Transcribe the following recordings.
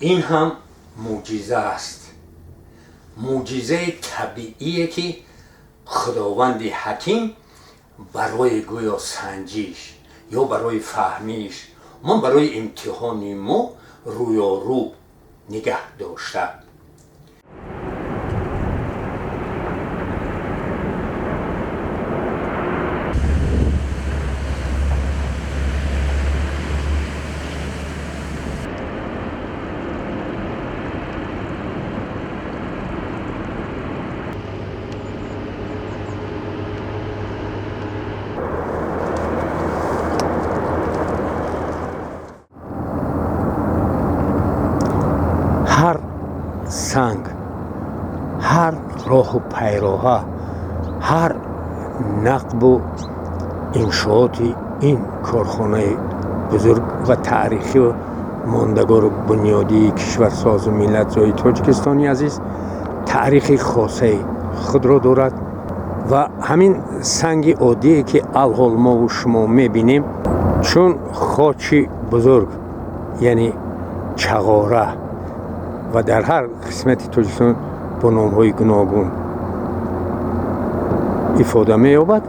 این هم معجزه است، معجزه طبیعیه که خداوند حکیم برای گویا سنجیش یا برای فهمیش من برای امتحان ما رویارو نگه داشته. هر سنگ، هر راه و پیراه، هر نقب و انشاءات این کارخانه بزرگ و تاریخی و ماندگار و بنیادی کشورساز و ملت‌زای تاجیکستانی عزیز تاریخی خاصه خود را دارد و همین سنگ عادی که الحال ما و شما میبینیم چون خاچی بزرگ یعنی چغاره و در هر قسمت تاجیکستان با نام‌های گوناگون ifade می‌یابد،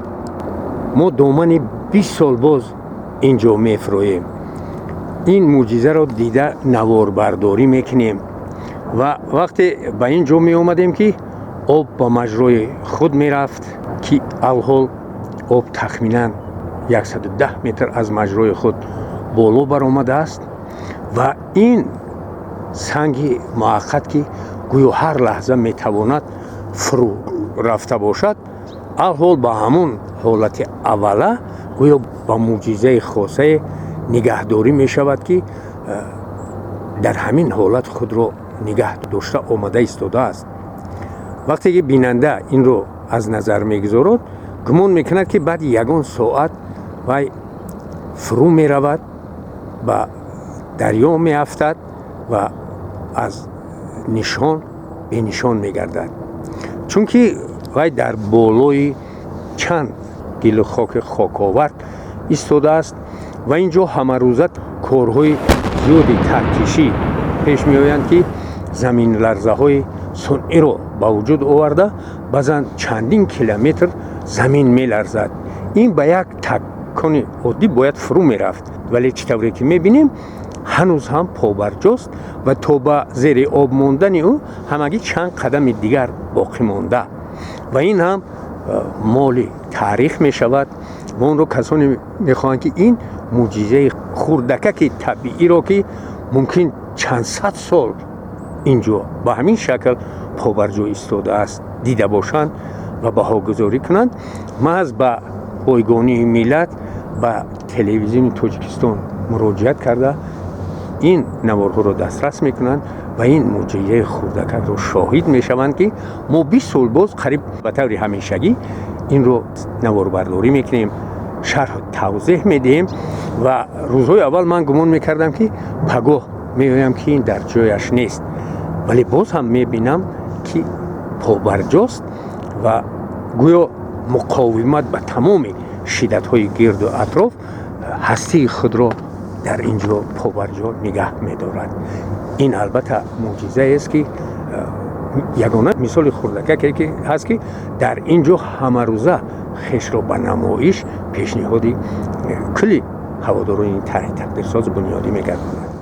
ما دامن 20 سال باز اینجا می‌فروییم. این معجزه را دیده نوار برداری میکنیم و وقتی به اینجا می آمدیم که آب با مجرای خود میرفت که الحال آب تخمینا 110 متر از مجرای خود بالا برآمده است و این سنگ موقت که گویا هر لحظه میتواند فرو رفته باشد الحال با همون حالت اوله گویا با معجزه خاصه نگهداری می شود که در همین حالت خود را نگه داشته آمده ایستاده است. وقتی که بیننده این رو از نظر میگذارد گمان میکند که بعد یگان ساعت وی فرو می رود و دریا می افتد و از نشان به نشان می گردد، چون که وی در بالای چند گیلو خاک خاکاورد ایستاده است و اینجا همه روزت کارهای زیادی ترکشی پیش می آیند که زمین لرزه های صنعی را با وجود آورده بعضا چندین کیلومتر زمین می لرزد. این به یک تکان عادی باید فرو می رفت ولی چطوری که می بینیم هنوز هم پابرجاست و تا به زیر آب ماندن او همگی چند قدم دیگر باقی مانده و این هم مال تاریخ می شود و اون رو کسانی می خواهند که این معجزه خوردکک طبیعی را که ممکن چند صد سال اینجا با همین شکل پابرجا ایستاده است دیده باشند و بهاگذاری کنند. محض به بایگانی ملت به تلویزیون تاجیکستان مراجعت کرده این نوارها را دسترس میکنند و این معجزه خوردکک را شاهد میشوند که ما 20 سال باز قریب به طور همیشگی این رو نوار برداری میکنیم، شرح توضیح میدیم و روزهای اول من گمان میکردم که پگاه میگویم که این در جایش نیست ولی باز هم میبینم که پابرجاست و گویا مقاومت به تمام شدت های گرد و اطراف هستی خود را در اینجا پابرجا نگه می‌دارد. این البته معجزه است که یگانه مثال خوردککی که هست که در اینجا همه روزه خیش را به نمایش پیشنهادی کلی هواداران این طرح تقدیرساز بنیادی می‌گرداند.